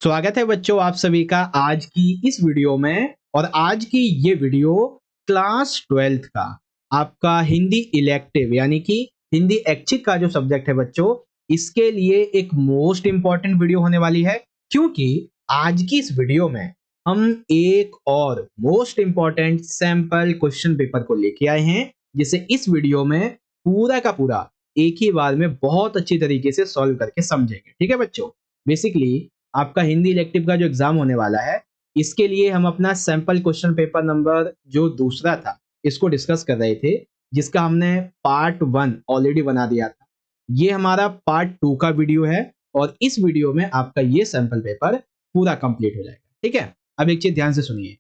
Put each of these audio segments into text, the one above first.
स्वागत है बच्चों आप सभी का आज की इस वीडियो में। और आज की ये वीडियो क्लास 12th का आपका हिंदी इलेक्टिव यानी कि हिंदी ऐच्छिक का जो सब्जेक्ट है बच्चों, इसके लिए एक मोस्ट इंपॉर्टेंट वीडियो होने वाली है। क्योंकि आज की इस वीडियो में हम एक और most important sample question paper को लेके आए हैं, जिसे इस वीडियो में पूरा का पूरा एक ही बार में बहुत अच्छी तरीके से सॉल्व करके समझेंगे। ठीक है बच्चों, बेसिकली आपका हिंदी इलेक्टिव का जो एग्जाम होने वाला है, इसके लिए हम अपना सैंपल क्वेश्चन पेपर नंबर जो दूसरा था इसको डिस्कस कर रहे थे, जिसका हमने पार्ट 1 ऑलरेडी बना दिया था। ये हमारा पार्ट 2 का वीडियो है और इस वीडियो में आपका ये सैंपल पेपर पूरा कंप्लीट हो जाएगा। ठीक है, अब एक चीज ध्यान से सुनिए,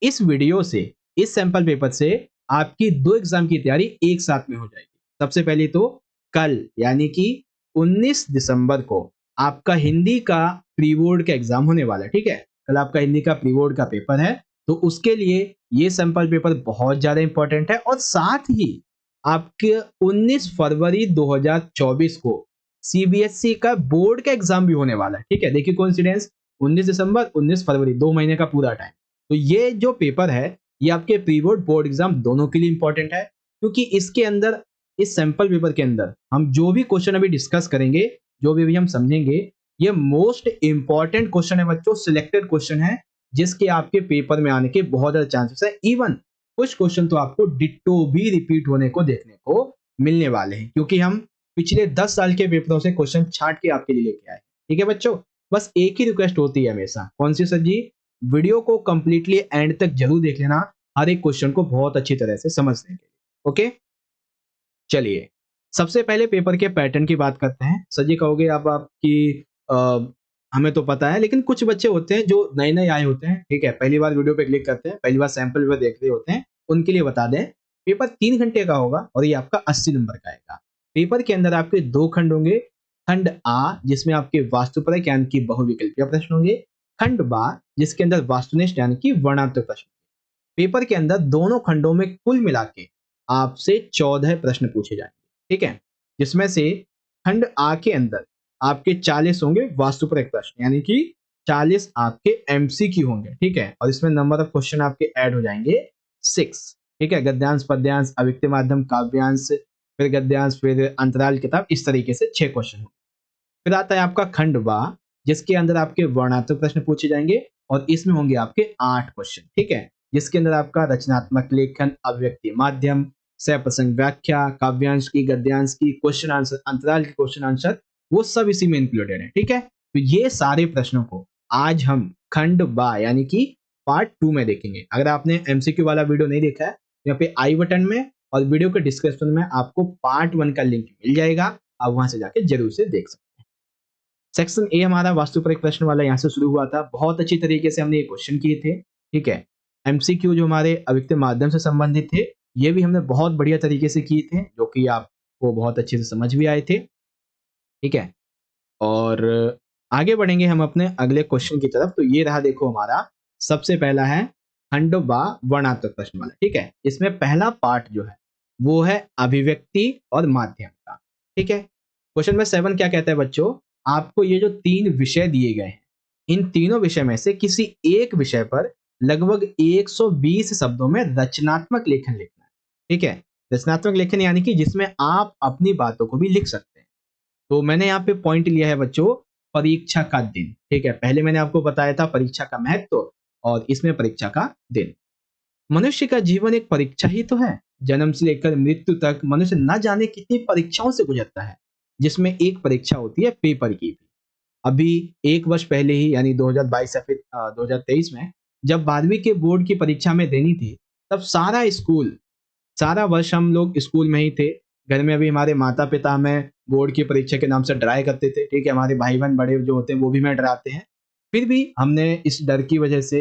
इस वीडियो से, इस सैंपल पेपर से आपकी 2 एग्जाम की तैयारी एक साथ में हो जाएगी। सबसे पहले तो कल यानी कि 19 दिसंबर को आपका हिंदी का प्री बोर्ड का एग्जाम होने वाला है। ठीक है, कल आपका हिंदी का प्री बोर्ड का पेपर है, तो उसके लिए ये सैंपल पेपर बहुत ज्यादा इंपॉर्टेंट है। और साथ ही आपके 19 फरवरी 2024 को सीबीएसई का बोर्ड का एग्जाम भी होने वाला है। ठीक है, देखिए कोइंसिडेंस, 19 दिसंबर 19 फरवरी 2 महीने का पूरा टाइम। तो ये जो पेपर है ये आपके प्री बोर्ड बोर्ड एग्जाम दोनों के लिए इंपॉर्टेंट है, क्योंकि इसके अंदर, इस सैंपल पेपर के अंदर हम जो भी क्वेश्चन अभी डिस्कस करेंगे, जो भी हम समझेंगे, ये मोस्ट इंपॉर्टेंट क्वेश्चन है बच्चों, सिलेक्टेड क्वेश्चन है, जिसके आपके पेपर में आने के बहुत ज्यादा चांसेस है। इवन कुछ क्वेश्चन तो आपको डिट्टो भी रिपीट होने को देखने को मिलने वाले हैं, क्योंकि हम पिछले 10 साल के पेपरों से क्वेश्चन छांट के आपके लिए लेके आए। ठीक है बच्चों, बस एक ही रिक्वेस्ट होती है हमेशा, कौन सी सर जी? वीडियो को कंप्लीटली एंड तक जरूर देख लेना, हर एक क्वेश्चन को बहुत अच्छी तरह से समझने के लिए। ओके, चलिए सबसे पहले पेपर के पैटर्न की बात करते हैं। सर जी कहोगे अब आपकी हमें तो पता है, लेकिन कुछ बच्चे होते हैं जो नए नए आए होते हैं, ठीक है, पहली बार वीडियो पे क्लिक करते हैं, पहली बार सैंपल पेपर देख रहे होते हैं, उनके लिए बता दें, पेपर 3 घंटे का होगा और ये आपका 80 नंबर का आएगा। पेपर के अंदर आपके 2 खंड होंगे। खंड आ जिसमें आपके वास्तुपरक यानी कि बहुविकल्पीय प्रश्न होंगे। खंड बा जिसके अंदर वास्तुनिष्ठ यानी कि वर्णात्मक प्रश्न। पेपर के अंदर दोनों खंडों में कुल मिला के आपसे 14 प्रश्न पूछे जाएंगे। ठीक है, जिसमें से खंड आ के अंदर आपके 40 होंगे वास्तुपरक प्रश्न, यानी कि 40 आपके एमसीक्यू होंगे। ठीक है, और इसमें नंबर ऑफ क्वेश्चन आपके ऐड हो जाएंगे 6। ठीक है, गद्यांश, पद्यांश, अव्यक्तीय माध्यम, काव्यांश, फिर गद्यांश, फिर अंतराल किताब, इस तरीके से 6 क्वेश्चन होंगे। फिर आता है आपका खंड बा, जिसके अंदर आपके वर्णात्मक प्रश्न पूछे जाएंगे और इसमें होंगे आपके 8 क्वेश्चन। ठीक है, जिसके अंदर आपका रचनात्मक लेखन, अभिव्यक्ति माध्यम, सप्रसंग व्याख्या, काव्यांश की, गद्यांश की, क्वेश्चन आंसर, अंतराल के क्वेश्चन आंसर, वो सब इसी में इंक्लूडेड है। ठीक है, तो ये सारे प्रश्नों को आज हम खंड बा यानी कि पार्ट 2 में देखेंगे। अगर आपने एमसीक्यू वाला वीडियो नहीं देखा है, तो यहाँ पे आई बटन में और वीडियो के डिस्क्रिप्शन में आपको पार्ट 1 का लिंक मिल जाएगा, आप वहां से जाके जरूर से देख सकते हैं। सेक्शन ए हमारा वास्तुपरक प्रश्न वाला यहाँ से शुरू हुआ था, बहुत अच्छी तरीके से हमने ये क्वेश्चन किए थे। ठीक है, एमसीक्यू जो हमारे अव्यक्तीय माध्यम से संबंधित थे, ये भी हमने बहुत बढ़िया तरीके से किए थे, जो कि आपको बहुत अच्छे से समझ भी आए थे। ठीक है, और आगे बढ़ेंगे हम अपने अगले क्वेश्चन की तरफ। तो ये रहा, देखो हमारा सबसे पहला है खंड बा वर्णात्मक प्रश्न वाला। ठीक है, इसमें पहला पार्ट जो है वो है अभिव्यक्ति और माध्यम का। ठीक है, क्वेश्चन में 7 क्या कहता है बच्चों, आपको ये जो 3 विषय दिए गए हैं, इन तीनों विषय में से किसी एक विषय पर लगभग 120 शब्दों में रचनात्मक लेखन लिखना है। ठीक है, रचनात्मक लेखन यानी कि जिसमें आप अपनी बातों को भी लिख सकते हैं। तो मैंने यहाँ पे पॉइंट लिया है बच्चों, परीक्षा का दिन। ठीक है, पहले मैंने आपको बताया था परीक्षा का महत्व, और इसमें परीक्षा का दिन। मनुष्य का जीवन एक परीक्षा ही तो है। जन्म से लेकर मृत्यु तक मनुष्य न जाने कितनी परीक्षाओं से गुजरता है, जिसमें एक परीक्षा होती है पेपर की भी। अभी 1 वर्ष पहले ही यानी 2022 या फिर 2023 में जब 12वीं के बोर्ड की परीक्षा में देनी थी, तब सारा वर्ष हम लोग स्कूल में ही थे। घर में भी हमारे माता पिता हमें बोर्ड की परीक्षा के नाम से डराया करते थे। ठीक है, हमारे भाई बहन बड़े जो होते हैं वो भी हमें डराते हैं। फिर भी हमने इस डर की वजह से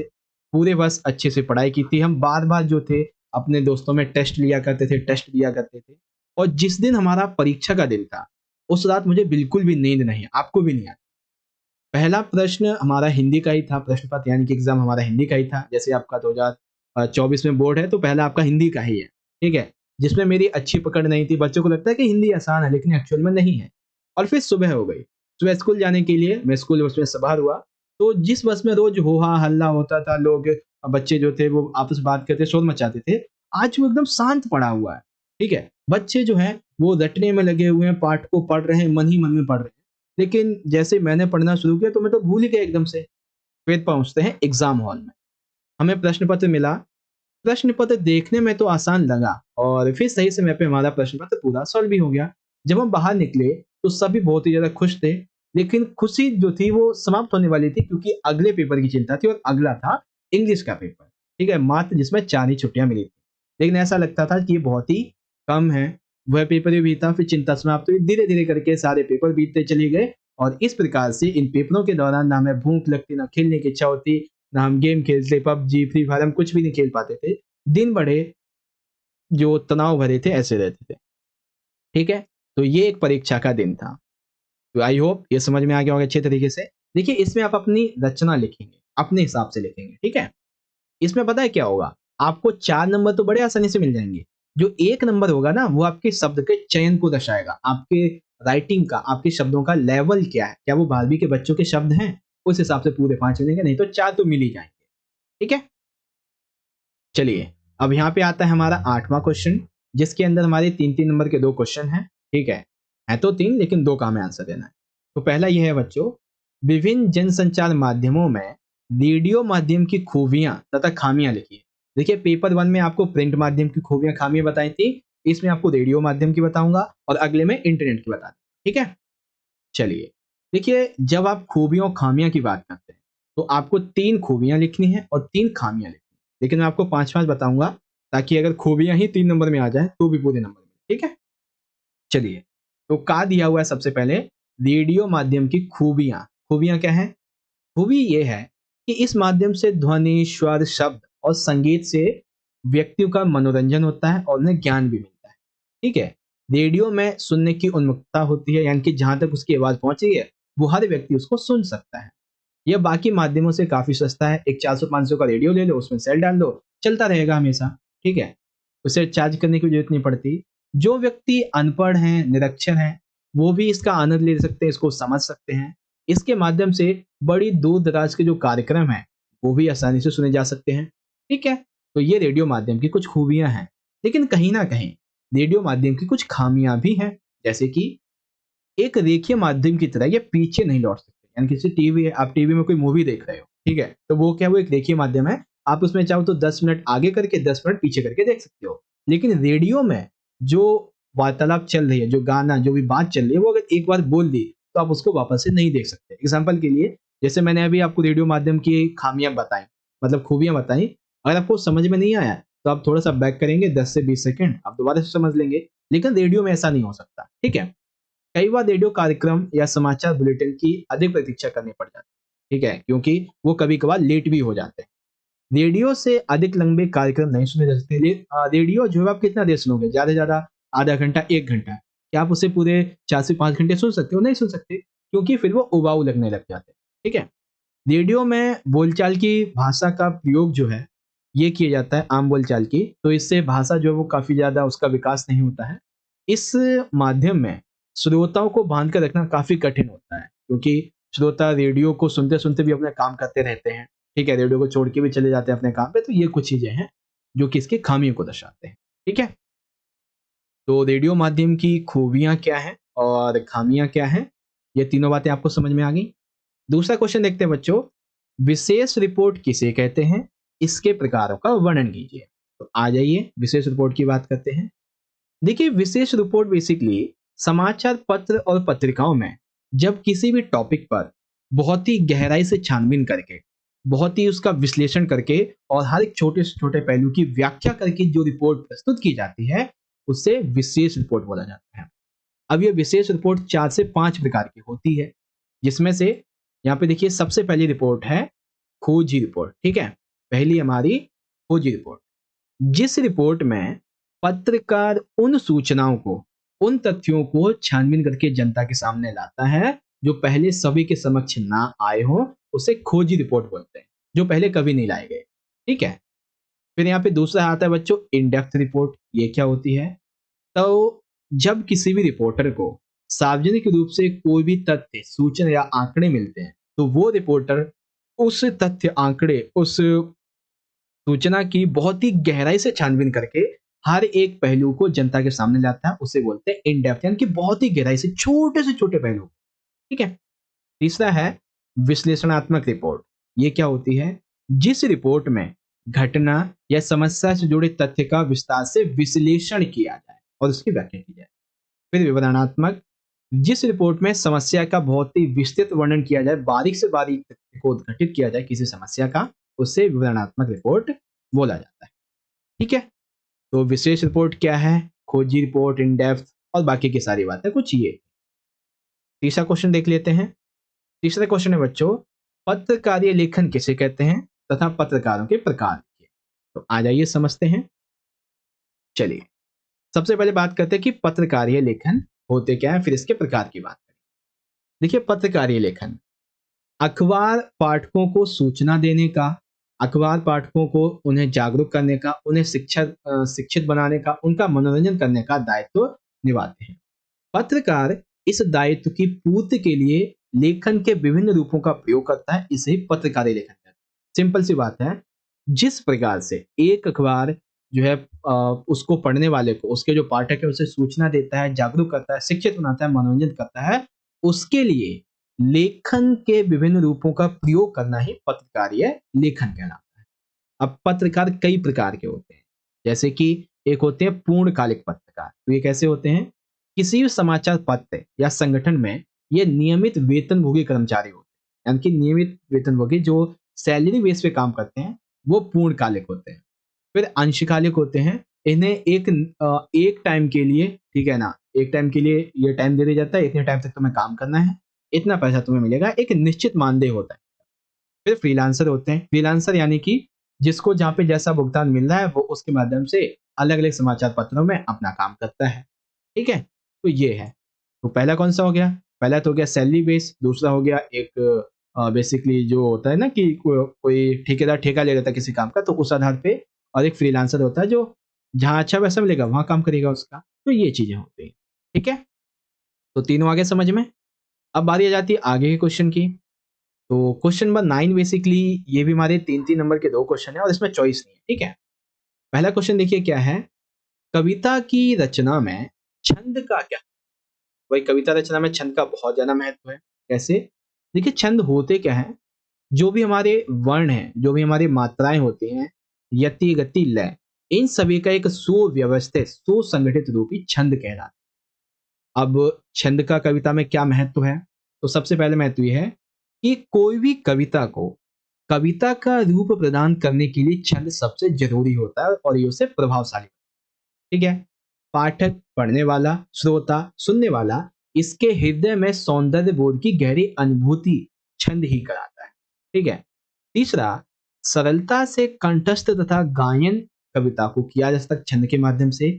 पूरे वर्ष अच्छे से पढ़ाई की थी। हम बार बार जो थे अपने दोस्तों में टेस्ट लिया करते थे, टेस्ट दिया करते थे। और जिस दिन हमारा परीक्षा का दिन था, उस रात मुझे बिल्कुल भी नींद नहीं, आपको भी नहीं आती। पहला प्रश्न हमारा हिंदी का ही था, प्रश्न पत्र यानी कि एग्जाम हमारा हिंदी का ही था। जैसे आपका 2024 में बोर्ड है, तो पहला आपका हिंदी का ही है। ठीक है, जिसमें मेरी अच्छी पकड़ नहीं थी। बच्चों को लगता है कि हिंदी आसान है, लेकिन एक्चुअल में नहीं है। और फिर सुबह हो गई, सुबह स्कूल जाने के लिए मैं स्कूल उसमें सवार हुआ। तो जिस बस में रोज हो हा हल्ला होता था, लोग बच्चे जो थे वो आपस में बात करते शोर मचाते थे, आज वो एकदम शांत पड़ा हुआ है। ठीक है, बच्चे जो हैं वो रटने में लगे हुए हैं, पाठ को पढ़ रहे हैं, मन ही मन में पढ़ रहे हैं। लेकिन जैसे मैंने पढ़ना शुरू किया तो मैं तो भूल ही गया एकदम से। फिर पहुंचते हैं एग्जाम हॉल में, हमें प्रश्न पत्र मिला। प्रश्न पत्र देखने में तो आसान लगा और फिर सही समय पे हमारा प्रश्न पत्र पूरा सॉल्व भी हो गया। जब हम बाहर निकले तो सभी बहुत ही ज्यादा खुश थे, लेकिन खुशी जो थी वो समाप्त होने वाली थी क्योंकि अगले पेपर की चिंता थी और अगला था इंग्लिश का पेपर। ठीक है, मात्र जिसमें 4 ही छुट्टियां मिली थी, लेकिन ऐसा लगता था कि ये बहुत ही कम है। वह पेपर भी बीता, फिर चिंता समाप्त हुई, धीरे धीरे करके सारे पेपर बीतते चले गए। और इस प्रकार से इन पेपरों के दौरान ना हमें भूख लगती, ना खेलने की इच्छा होती, ना हम गेम खेलते, पबजी फ्री फायर हम कुछ भी नहीं खेल पाते थे। दिन बड़े जो तनाव भरे थे ऐसे रहते थे। ठीक है, तो ये एक परीक्षा का दिन था। तो आई होप ये समझ में आ गया होगा अच्छे तरीके से। देखिए इसमें आप अपनी रचना लिखेंगे, अपने हिसाब से लिखेंगे। ठीक है, इसमें पता है क्या होगा, आपको 4 नंबर तो बड़े आसानी से मिल जाएंगे। जो 1 नंबर होगा ना वो आपके शब्द के चयन को दर्शाएगा, आपके राइटिंग का, आपके शब्दों का लेवल क्या है, क्या वो 12वीं के बच्चों के शब्द हैं, उस हिसाब से पूरे 5 मिलेंगे, नहीं तो 4 तो मिल ही जाएंगे। ठीक है, चलिए अब यहाँ पे आता है हमारा 8वां क्वेश्चन, जिसके अंदर हमारे 3-3 नंबर के 2 क्वेश्चन हैं। ठीक है तो 3 लेकिन 2 का हमें आंसर देना है। तो पहला यह है बच्चों, विभिन्न जनसंचार माध्यमों में रेडियो माध्यम की खूबियां तथा खामियां लिखिए। देखिए पेपर 1 में आपको प्रिंट माध्यम की खूबियां खामियां बताई थी, इसमें आपको रेडियो माध्यम की बताऊंगा और अगले में इंटरनेट की बता दूंगा। ठीक है, चलिए देखिए जब आप खूबियों खामियां की बात करते हैं तो आपको 3 खूबियां लिखनी है और 3 खामियां लिखनी है, लेकिन मैं आपको 5-5 बताऊंगा ताकि अगर खूबियां ही 3 नंबर में आ जाए तो भी पूरे नंबर में। ठीक है, चलिए तो का दिया हुआ है सबसे पहले, रेडियो माध्यम की खूबियां। खूबियां क्या है? खूबी ये है कि इस माध्यम से ध्वनि स्वर शब्द और संगीत से व्यक्तियों का मनोरंजन होता है और उन्हें ज्ञान भी मिलता है। ठीक है, रेडियो में सुनने की उन्मुखता होती है, यानी कि जहां तक उसकी आवाज पहुंची है वो हर व्यक्ति उसको सुन सकता है। यह बाकी माध्यमों से काफी सस्ता है, एक 400-500 का रेडियो ले लो, उसमें सेल डाल दो, चलता रहेगा हमेशा। ठीक है, उसे चार्ज करने की जरूरत नहीं पड़ती। जो व्यक्ति अनपढ़ हैं, निरक्षर हैं, वो भी इसका आनंद ले सकते हैं, इसको समझ सकते हैं। इसके माध्यम से बड़ी दूर दराज के जो कार्यक्रम हैं वो भी आसानी से सुने जा सकते हैं। ठीक है, तो ये रेडियो माध्यम की कुछ खूबियां हैं, लेकिन कहीं ना कहीं रेडियो माध्यम की कुछ खामियां भी हैं। जैसे कि एक रेखीय माध्यम की तरह ये पीछे नहीं लौट सकते, यानी किसी टीवी है, आप टीवी में कोई मूवी देख रहे हो, ठीक है, तो वो क्या, वो एक रेखीय माध्यम है, आप उसमें चाहो तो 10 मिनट आगे करके 10 मिनट पीछे करके देख सकते हो। लेकिन रेडियो में जो वार्तालाप चल रही है, जो गाना, जो भी बात चल रही है, वो अगर एक बार बोल दी तो आप उसको वापस से नहीं देख सकते। एग्जाम्पल के लिए, जैसे मैंने अभी आपको रेडियो माध्यम की खामियां बताई, मतलब खूबियां बताई, अगर आपको समझ में नहीं आया तो आप थोड़ा सा बैक करेंगे 10 से 20 सेकंड, आप दोबारा से समझ लेंगे। लेकिन रेडियो में ऐसा नहीं हो सकता। ठीक है, कई बार रेडियो कार्यक्रम या समाचार बुलेटिन की अधिक प्रतीक्षा करनी पड़ जाती है। ठीक है, क्योंकि वो कभी कभार लेट भी हो जाते हैं। रेडियो से अधिक लंबे कार्यक्रम नहीं सुने जा सकते। रेडियो जो है आप कितना देर सुनोगे, ज्यादा से ज्यादा आधा घंटा 1 घंटा। क्या आप उसे पूरे 4 से 5 घंटे सुन सकते हो? नहीं सुन सकते, क्योंकि फिर वो उबाऊ लगने लग जाते हैं। ठीक है, रेडियो में बोलचाल की भाषा का प्रयोग जो है ये किया जाता है, आम बोलचाल की, तो इससे भाषा जो है वो काफी ज्यादा उसका विकास नहीं होता है। इस माध्यम में श्रोताओं को बांध कर रखना काफी कठिन होता है, क्योंकि श्रोता रेडियो को सुनते सुनते भी अपने काम करते रहते हैं। ठीक है, रेडियो को छोड़ के भी चले जाते हैं अपने काम पे, तो ये कुछ चीजें हैं जो कि इसकी खामियों को दर्शाते हैं। ठीक है, तो रेडियो माध्यम की खूबियां क्या हैं और खामियां क्या हैं, ये तीनों बातें आपको समझ में आ गई। दूसरा क्वेश्चन देखते हैं बच्चों, विशेष रिपोर्ट किसे कहते हैं, इसके प्रकारों का वर्णन कीजिए। तो आ जाइए विशेष रिपोर्ट की बात करते हैं। देखिए विशेष रिपोर्ट बेसिकली समाचार पत्र और पत्रिकाओं में जब किसी भी टॉपिक पर बहुत ही गहराई से छानबीन करके, बहुत ही उसका विश्लेषण करके और हर एक छोटे से छोटे पहलू की व्याख्या करके जो रिपोर्ट प्रस्तुत की जाती है उसे विशेष रिपोर्ट बोला जाता है। अब ये विशेष रिपोर्ट 4 से 5 प्रकार की होती है, जिसमें से यहाँ पे देखिए सबसे पहली रिपोर्ट है खोजी रिपोर्ट। ठीक है, पहली हमारी खोजी रिपोर्ट, जिस रिपोर्ट में पत्रकार उन सूचनाओं को, उन तथ्यों को छानबीन करके जनता के सामने लाता है जो पहले सभी के समक्ष ना आए हो, उसे खोजी रिपोर्ट बोलते हैं, जो पहले कभी नहीं लाए गए। ठीक है, फिर यहाँ पे दूसरा आता है बच्चों इन डेप्थ रिपोर्ट। ये क्या होती है? तो जब किसी भी रिपोर्टर को सार्वजनिक रूप से कोई भी तथ्य, सूचना या आंकड़े मिलते हैं तो वो रिपोर्टर उस तथ्य आंकड़े, उस सूचना की बहुत ही गहराई से छानबीन करके हर एक पहलू को जनता के सामने लाता है, उसे बोलते हैं इन डेप्थ, यानी कि बहुत ही गहराई से छोटे पहलू। ठीक है। तीसरा है विश्लेषणात्मक रिपोर्ट। ये क्या होती है? जिस रिपोर्ट में घटना या समस्या से जुड़े तथ्य का विस्तार से विश्लेषण किया जाए और उसकी व्याख्या की जाए। फिर विवरणात्मक, जिस रिपोर्ट में समस्या का बहुत ही विस्तृत वर्णन किया जाए, बारीक से बारीक तथ्य को उद्घाटित किया जाए किसी समस्या का, उसे विवरणात्मक रिपोर्ट बोला जाता है। ठीक है। तो विशेष रिपोर्ट क्या है? खोजी रिपोर्ट, इन डेप्थ और बाकी की सारी बातें कुछ ये। तीसरा क्वेश्चन देख लेते हैं। तीसरा क्वेश्चन है बच्चों, पत्रकारीय लेखन किसे कहते हैं तथा पत्रकारों के प्रकार क्या? तो आ जाइए समझते हैं। चलिए, सबसे पहले बात करते हैं कि पत्रकारीय लेखन होते क्या है, फिर इसके प्रकार की बात करें। देखिए, पत्रकारीय लेखन अखबार पाठकों को सूचना देने का, अखबार पाठकों को उन्हें जागरूक करने का, उन्हें शिक्षित बनाने का, उनका मनोरंजन करने का दायित्व निभाते हैं। पत्रकार इस दायित्व की पूर्ति के लिए लेखन के विभिन्न रूपों का प्रयोग करता है, इसे ही पत्रकारीय लेखन कहते हैं। सिंपल सी बात है, जिस प्रकार से एक अखबार जो है उसको पढ़ने वाले को, उसके जो पाठक है उसे सूचना देता है, जागरूक करता है, शिक्षित बनाता है, मनोरंजन करता है, उसके लिए लेखन के विभिन्न रूपों का प्रयोग करना ही पत्रकारीय लेखन कहलाता है। अब पत्रकार कई प्रकार के होते हैं, जैसे कि एक होते हैं पूर्णकालिक पत्रकार। तो ये कैसे होते हैं? किसी भी समाचार पत्र या संगठन में ये नियमित वेतनभोगी कर्मचारी होते हैं, यानी कि नियमित वेतनभोगी जो सैलरी बेस पे काम करते हैं, वो पूर्णकालिक होते हैं। फिर अंशकालिक होते हैं, इन्हें एक टाइम के लिए, ठीक है ना, एक टाइम के लिए ये टाइम दे दिया जाता है, इतने टाइम तक तुम्हें काम करना है, इतना पैसा तुम्हें मिलेगा, एक निश्चित मानदेय होता है। फिर फ्रीलांसर होते हैं। फ्रीलांसर यानी कि जिसको जहाँ पे जैसा भुगतान मिल रहा है वो उसके माध्यम से अलग अलग समाचार पत्रों में अपना काम करता है। ठीक है। तो ये है। तो पहला कौन सा हो गया? पहला तो हो गया सैलरी बेस, दूसरा हो गया एक बेसिकली जो होता है ना कि कोई ठेकेदार ठेका ले लेता है किसी काम का, तो उस आधार पे। और एक फ्रीलांसर होता है जो जहाँ अच्छा पैसा मिलेगा वहां काम करेगा उसका। तो ये चीजें होती हैं। ठीक है। तो तीनों आगे समझ में। अब बारी आ जाती है आगे के क्वेश्चन की। तो क्वेश्चन नंबर 9 बेसिकली ये भी हमारे 3-3 नंबर के 2 क्वेश्चन है और इसमें चॉइस नहीं है। ठीक है। पहला क्वेश्चन देखिए क्या है? कविता की रचना में छंद का क्या? भाई, कविता रचना में छंद का बहुत ज्यादा महत्व है। कैसे? देखिए, छंद होते क्या है? जो भी हमारे वर्ण हैं, जो भी हमारी मात्राएं होती हैं, यति, गति, लय, इन सभी का एक सुव्यवस्थित, सुसंगठित रूप ही छंद कहलाता है। अब छंद का कविता में क्या महत्व है? तो सबसे पहले महत्व यह है कि कोई भी कविता को कविता का रूप प्रदान करने के लिए छंद सबसे जरूरी होता है और ये उसे प्रभावशाली। ठीक है। पाठक, पढ़ने वाला, श्रोता, सुनने वाला, इसके हृदय में सौंदर्य बोध की गहरी अनुभूति छंद ही कराता है। ठीक है। तीसरा, सरलता से कंठस्थ तथा गायन कविता को किया जा सकता है छंद के माध्यम से।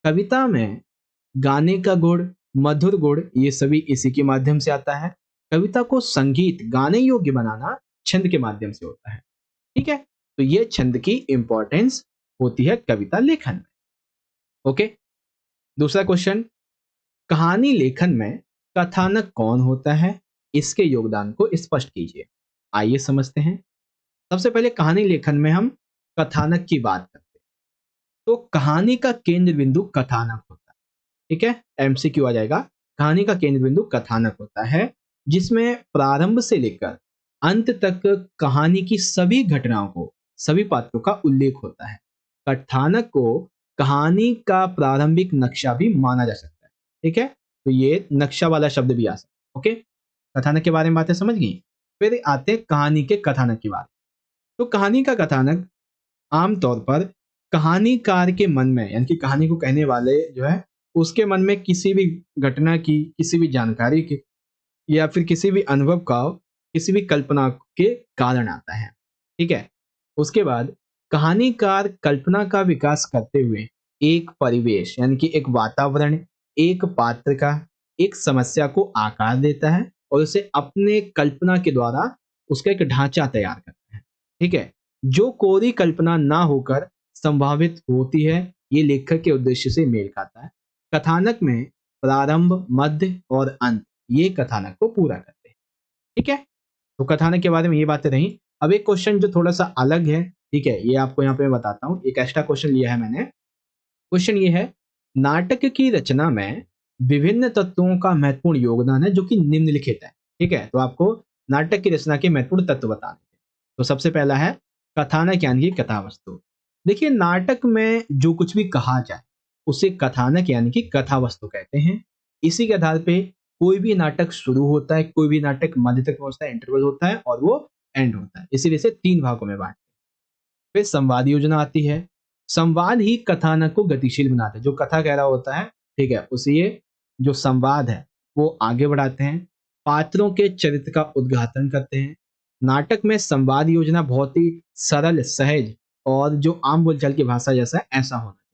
कविता में गाने का गुण, मधुर गुण, ये सभी इसी के माध्यम से आता है। कविता को संगीत गाने योग्य बनाना छंद के माध्यम से होता है। ठीक है। तो ये छंद की इंपॉर्टेंस होती है कविता लेखन में। ओके। दूसरा क्वेश्चन, कहानी लेखन में कथानक कौन होता है? इसके योगदान को स्पष्ट कीजिए। आइए समझते हैं। सबसे पहले कहानी लेखन में हम कथानक की बात करते हैं। तो कहानी का केंद्र बिंदु कथानक होता है। ठीक है। एमसीक्यू आ जाएगा। कहानी का केंद्र बिंदु कथानक होता है, जिसमें प्रारंभ से लेकर अंत तक कहानी की सभी घटनाओं को, सभी पात्रों का उल्लेख होता है। कथानक को कहानी का प्रारंभिक नक्शा भी माना जा सकता है। ठीक है। तो ये नक्शा वाला शब्द भी आ सकता है। ओके। कथानक के बारे में बातें समझ गई। फिर आते हैं कहानी के कथानक की बात। तो कहानी का कथानक आमतौर पर कहानीकार के मन में, यानी कि कहानी को कहने वाले जो है उसके मन में किसी भी घटना की, किसी भी जानकारी की या फिर किसी भी अनुभव का, किसी भी कल्पना के कारण आता है। ठीक है। उसके बाद कहानीकार कल्पना का विकास करते हुए एक परिवेश, यानी कि एक वातावरण, एक पात्र का, एक समस्या को आकार देता है और उसे अपने कल्पना के द्वारा उसका एक ढांचा तैयार करता है। ठीक है। जो कोरी कल्पना ना होकर संभावित होती है, ये लेखक के उद्देश्य से मेल खाता है। कथानक में प्रारंभ, मध्य और अंत, ये कथानक को पूरा करते हैं। ठीक है। तो कथानक के बारे में ये बातें रही। अब एक क्वेश्चन जो थोड़ा सा अलग है, ठीक है, ये आपको यहाँ पे मैं बताता हूँ। एक एक्स्ट्रा क्वेश्चन लिया है मैंने। क्वेश्चन ये है, नाटक की रचना में विभिन्न तत्वों का महत्वपूर्ण योगदान है जो कि निम्नलिखित है। ठीक है, तो आपको नाटक की रचना के महत्वपूर्ण तत्व बताने हैं। तो सबसे पहला है कथानक यानी कि कथा वस्तु। देखिए, नाटक में जो कुछ भी कहा जाए उसे कथानक यानी कि कथा वस्तु कहते हैं। इसी के आधार पे कोई भी नाटक शुरू होता है, कोई भी नाटक मध्य तक पहुंचता है, इंटरवल होता है और वो एंड होता है। इसी वजह से 3 भागों में बांटते हैं। फिर संवाद योजना आती है। संवाद ही कथानक को गतिशील बनाते हैं। जो कथा कह रहा होता है, ठीक है, उसे ये जो संवाद है वो आगे बढ़ाते हैं। पात्रों के चरित्र का उद्घाटन करते हैं। नाटक में संवाद योजना बहुत ही सरल, सहज और जो आम बोलचाल की भाषा जैसा है ऐसा होना चाहिए।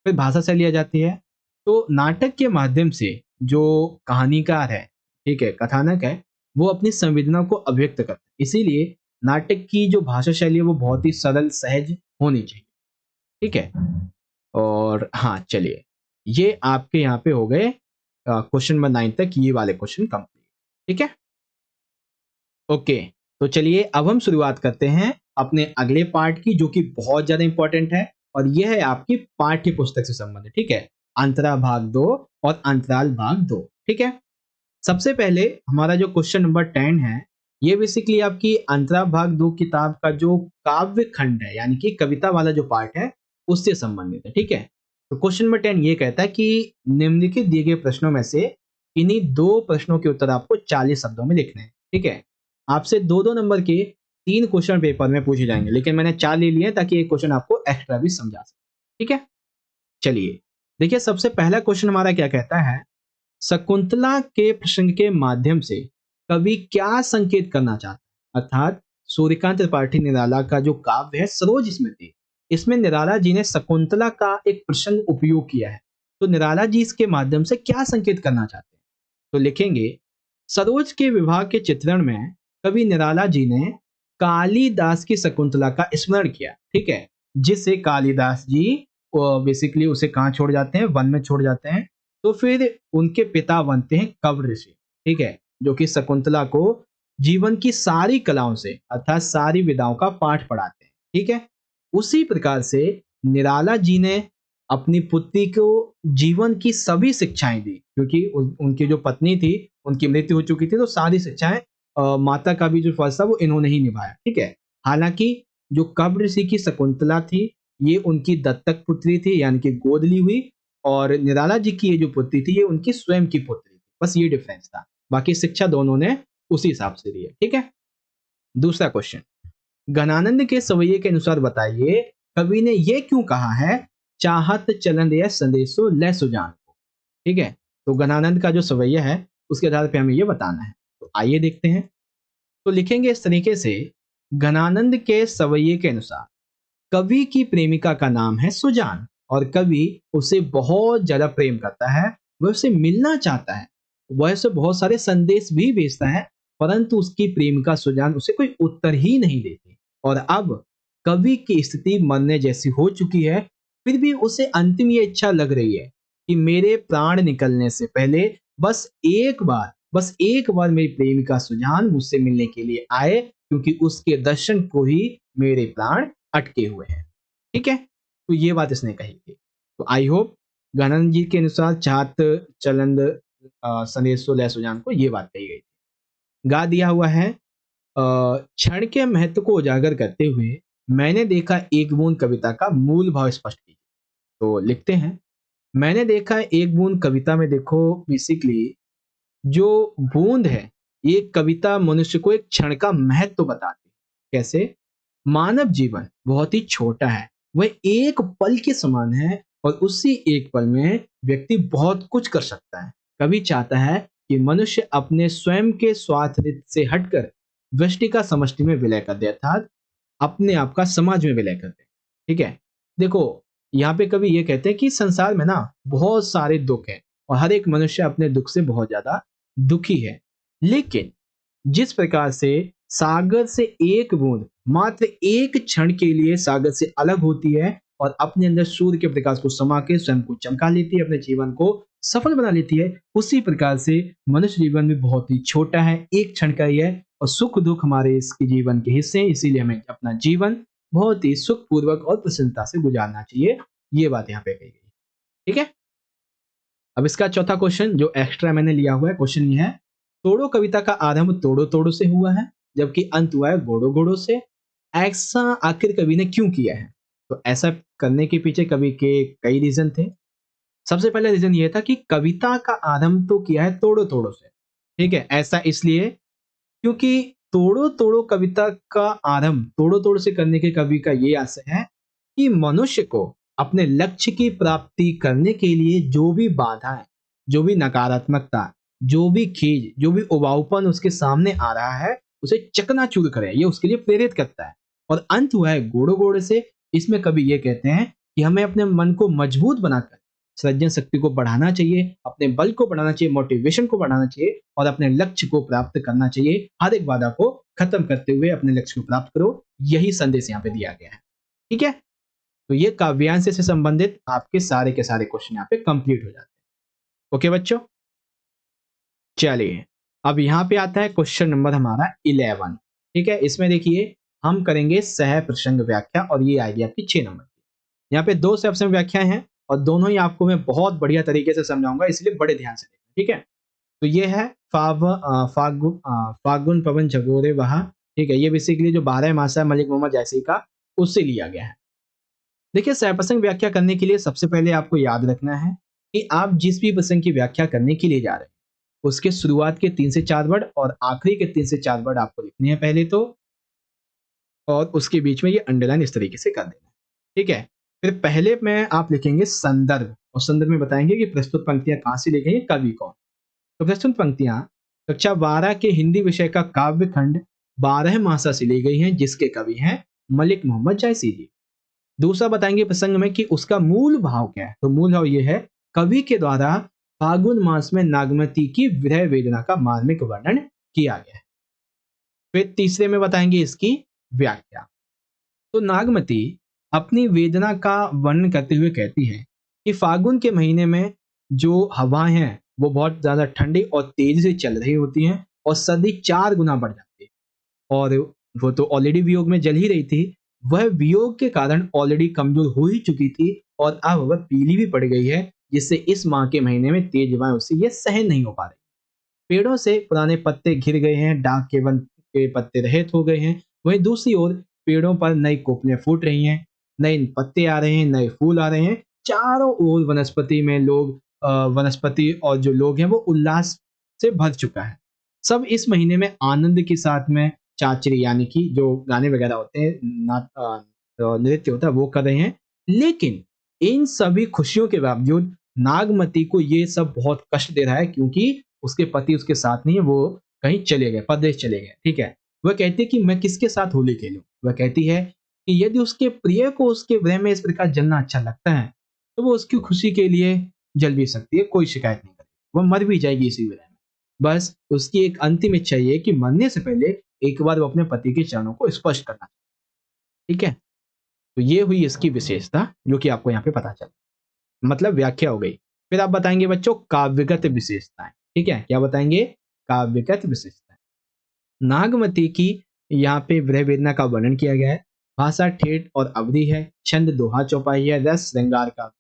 फिर भाषा शैली आ जाती है। तो नाटक के माध्यम से जो कहानीकार है, ठीक है, कथानक है, वो अपनी संवेदना को अभिव्यक्त करता है। इसीलिए नाटक की जो भाषा शैली है वो बहुत ही सरल, सहज होनी चाहिए। ठीक है, और हाँ, चलिए, ये आपके यहाँ पे हो गए क्वेश्चन नंबर 9 तक ये वाले क्वेश्चन कंप्लीट। ठीक है, ओके। तो चलिए अब हम शुरुआत करते हैं अपने अगले पार्ट की, जो कि बहुत ज्यादा इंपॉर्टेंट है और यह है आपकी पाठ्य पुस्तक से संबंधित। ठीक है, अंतरा भाग 2 और अंतराल भाग 2। ठीक है, सबसे पहले हमारा जो क्वेश्चन नंबर 10 है, ये बेसिकली आपकी अंतरा भाग 2 किताब का जो काव्य खंड है यानी कि कविता वाला जो पार्ट है उससे संबंधित है। ठीक है, तो क्वेश्चन नंबर 10 ये कहता है कि निम्नलिखित दिए गए प्रश्नों में से इन्हीं 2 प्रश्नों के उत्तर आपको 40 शब्दों में लिखने हैं। ठीक है, आपसे 2-2 नंबर के 3 क्वेश्चन पेपर में पूछे जाएंगे, लेकिन मैंने 4 ले लिए ताकि एक क्वेश्चन आपको एक्स्ट्रा भी समझा सके। ठीक है, चलिए देखिए, सबसे पहला क्वेश्चन हमारा क्या कहता है, शकुंतला के प्रसंग के माध्यम से कवि क्या संकेत करना चाहता है। अर्थात सूर्यकांत त्रिपाठी निराला का जो काव्य है सरोज स्मृति, इसमें निराला जी ने शकुंतला का एक प्रसंग उपयोग किया है। तो निराला जी इसके माध्यम से क्या संकेत करना चाहते हैं, तो लिखेंगे, सरोज के विवाह के चित्रण में कवि निराला जी ने कालिदास की शकुंतला का स्मरण किया। ठीक है, जिससे कालिदास जी बेसिकली उसे कहाँ छोड़ जाते हैं, वन में छोड़ जाते हैं। तो फिर उनके पिता बनते हैं कव्य ऋषि। ठीक है, जो कि शकुंतला को जीवन की सारी कलाओं से अर्थात सारी विधाओं का पाठ पढ़ाते हैं। ठीक है, उसी प्रकार से निराला जी ने अपनी पुत्री को जीवन की सभी शिक्षाएं दी, क्योंकि उनकी जो पत्नी थी उनकी मृत्यु हो चुकी थी, तो सारी शिक्षाएं माता का भी जो फर्ज था वो इन्होंने ही निभाया। ठीक है, हालांकि जो कव्य ऋषि की शकुंतला थी ये उनकी दत्तक पुत्री थी यानी कि गोद ली हुई, और निराला जी की ये जो पुत्री थी ये उनकी स्वयं की पुत्री थी। बस ये डिफरेंस था, बाकी शिक्षा दोनों ने उसी हिसाब से दी है। ठीक है, दूसरा क्वेश्चन, घनानंद के सवैये के अनुसार बताइए कवि ने ये क्यों कहा है, चाहत चलन या संदेशो ले सुजान को। ठीक है, तो घनानंद का जो सवैया है उसके आधार पे हमें ये बताना है। तो आइए देखते हैं। तो लिखेंगे इस तरीके से, घनानंद के सवैये के अनुसार कवि की प्रेमिका का नाम है सुजान और कवि उसे बहुत ज्यादा प्रेम करता है, वह उसे मिलना चाहता है, वह उसे बहुत सारे संदेश भी भेजता है, परंतु उसकी प्रेमिका सुजान उसे कोई उत्तर ही नहीं देती। और अब कवि की स्थिति मरने जैसी हो चुकी है, फिर भी उसे अंतिम ये इच्छा लग रही है कि मेरे प्राण निकलने से पहले बस एक बार मेरी प्रेमिका सुजान मुझसे मिलने के लिए आए, क्योंकि उसके दर्शन को ही मेरे प्राण अटके हुए हैं। ठीक है, तो ये बात इसने कही थी। तो आई होप गणन जी के अनुसार चाहत चलंद संदेशो ले सुजान को ये बात कही गई थी। गा दिया हुआ है, क्षण के महत्व को उजागर करते हुए मैंने देखा एक बूंद कविता का मूल भाव स्पष्ट कीजिए। तो लिखते हैं, मैंने देखा एक बूंद कविता में देखो बेसिकली जो बूंद है ये कविता मनुष्य को एक क्षण का महत्व बताती है। कैसे, मानव जीवन बहुत ही छोटा है, वह एक पल के समान है और उसी एक पल में व्यक्ति बहुत कुछ कर सकता है। कवि चाहता है कि मनुष्य अपने स्वयं के स्वार्थ से हटकर वृष्टि का समष्टि में विलय कर दे, अर्थात अपने आप का समाज में विलय कर दे। ठीक है, देखो यहाँ पे कवि ये कहते हैं कि संसार में ना बहुत सारे दुख हैं और हर एक मनुष्य अपने दुख से बहुत ज्यादा दुखी है, लेकिन जिस प्रकार से सागर से एक बूंद मात्र एक क्षण के लिए सागर से अलग होती है और अपने अंदर सूर्य के प्रकाश को समा के स्वयं को चमका लेती है, अपने जीवन को सफल बना लेती है, उसी प्रकार से मनुष्य जीवन में बहुत ही छोटा है, एक क्षण का ही है और सुख दुख हमारे इसके जीवन के हिस्से हैं, इसीलिए हमें अपना जीवन बहुत ही सुखपूर्वक और प्रसन्नता से गुजारना चाहिए। ये बात यहाँ पे कही गई। ठीक है, अब इसका चौथा क्वेश्चन जो एक्स्ट्रा मैंने लिया हुआ है, क्वेश्चन ये है, तोड़ो कविता का आरंभ तोड़ो तोड़ो से हुआ है जबकि अंत हुआ है गोड़ो गोड़ो से। ऐसा आखिर कवि ने क्यों किया है? तो ऐसा करने के पीछे कवि के कई रीजन थे। सबसे पहला रीजन ये था कि कविता का आरंभ तो किया है तोड़ो तोड़ो से। ठीक है, ऐसा इसलिए क्योंकि तोड़ो तोड़ो कविता का आरंभ तोड़ो तोड़ो से करने के कवि का ये आशय है कि मनुष्य को अपने लक्ष्य की प्राप्ति करने के लिए जो भी बाधाएं, जो भी नकारात्मकता, जो भी खीज, जो भी उबाऊपन उसके सामने आ रहा है, उसे चकनाचूर करे, ये उसके लिए प्रेरित करता है। और अंत हुआ है गोड़ो गोड़ से। इसमें कवि ये कहते हैं कि हमें अपने मन को मजबूत बनाकर सृजन शक्ति को बढ़ाना चाहिए, अपने बल को बढ़ाना चाहिए, मोटिवेशन को बढ़ाना चाहिए और अपने लक्ष्य को प्राप्त करना चाहिए। हर एक बाधा को खत्म करते हुए अपने लक्ष्य को प्राप्त करो, यही संदेश यहाँ पे दिया गया है। ठीक है, तो ये काव्यांश से संबंधित आपके सारे के सारे क्वेश्चन यहाँ पे कंप्लीट हो जाते हैं। ओके बच्चों, चलिए अब यहाँ पे आता है क्वेश्चन नंबर हमारा 11। ठीक है, इसमें देखिए हम करेंगे सह प्रसंग व्याख्या और ये आएगी आपकी 6 नंबर की। यहाँ पे 2 सह प्रसंग व्याख्या हैं और दोनों ही आपको मैं बहुत बढ़िया तरीके से समझाऊंगा, इसलिए बड़े ध्यान से देखना। ठीक है, तो ये है फागुन पवन झगोरे वहा। ठीक है, ये बेसिकली जो 12 मासा मलिक मोहम्मद जैसी का उससे लिया गया है। देखिए, सहप्रसंग व्याख्या करने के लिए सबसे पहले आपको याद रखना है कि आप जिस भी प्रसंग की व्याख्या करने के लिए जा रहे हैं उसके शुरुआत के 3 से 4 वर्ड और आखिरी के 3 से 4 वर्ड आपको लिखने हैं पहले तो, और उसके बीच में ये अंडरलाइन इस तरीके से कर देना है। ठीक है, फिर पहले में आप लिखेंगे संदर्भ और संदर्भ में बताएंगे कि प्रस्तुत पंक्तियां कहां से लिखेंगे, कवि कौन। तो प्रस्तुत पंक्तियां कक्षा 12 के हिंदी विषय का काव्य खंड 12 मासा से ली गई हैं जिसके कवि हैं मलिक मोहम्मद जायसी जी। दूसरा बताएंगे प्रसंग में कि उसका मूल भाव क्या है। तो मूल भाव ये है, कवि के द्वारा फागुन मास में नागमती की विरह वेदना का मार्मिक वर्णन किया गया है। फिर तीसरे में बताएंगे इसकी व्याख्या। तो नागमती अपनी वेदना का वर्णन करते हुए कहती है कि फागुन के महीने में जो हवाएं हैं वो बहुत ज्यादा ठंडी और तेजी से चल रही होती हैं और सर्दी 4 गुना बढ़ जाती है। और वो तो ऑलरेडी वियोग में जल ही रही थी, वह वियोग के कारण ऑलरेडी कमजोर हो ही चुकी थी और अब वह पीली भी पड़ गई है, जिससे इस माह के महीने में तेज हवाएं उससे ये सहन नहीं हो पा रही। पेड़ों से पुराने पत्ते घिर गए हैं, डाक के वन के पत्ते रहित हो गए हैं। वहीं दूसरी ओर पेड़ों पर नई कोपलें फूट रही हैं, नए पत्ते आ रहे हैं, नए फूल आ रहे हैं। चारों ओर वनस्पति में लोग वनस्पति और जो लोग हैं वो उल्लास से भर चुका है। सब इस महीने में आनंद के साथ में चाचरी यानी कि जो गाने वगैरह होते हैं, नृत्य होता है वो कर रहे हैं। लेकिन इन सभी खुशियों के बावजूद नागमती को ये सब बहुत कष्ट दे रहा है क्योंकि उसके पति उसके साथ नहीं है, वो कहीं चले गए, परदेश चले गए। ठीक है, वह कहती है कि मैं किसके साथ होली खेलूं। वह कहती है कि यदि उसके प्रिय को उसके विरह में इस प्रकार जलना अच्छा लगता है तो वो उसकी खुशी के लिए जल भी सकती है, कोई शिकायत नहीं करेगी, वह मर भी जाएगी इसी विरह में। बस उसकी एक अंतिम इच्छा ये है कि मरने से पहले एक बार वो अपने पति के चरणों को स्पर्श करना। ठीक है, तो ये हुई इसकी विशेषता जो कि आपको यहाँ पे पता चला, मतलब व्याख्या हो गई। फिर आप बताएंगे बच्चों काव्यगत विशेषताएं। ठीक है, क्या बताएंगे, काव्यगत विशेषताएं। नागमती की यहाँ पे विरह वेदना का वर्णन किया गया है। भाषा ठेठ और अवधि है, छंद दोहा चौपाई है, रस श्रृंगार का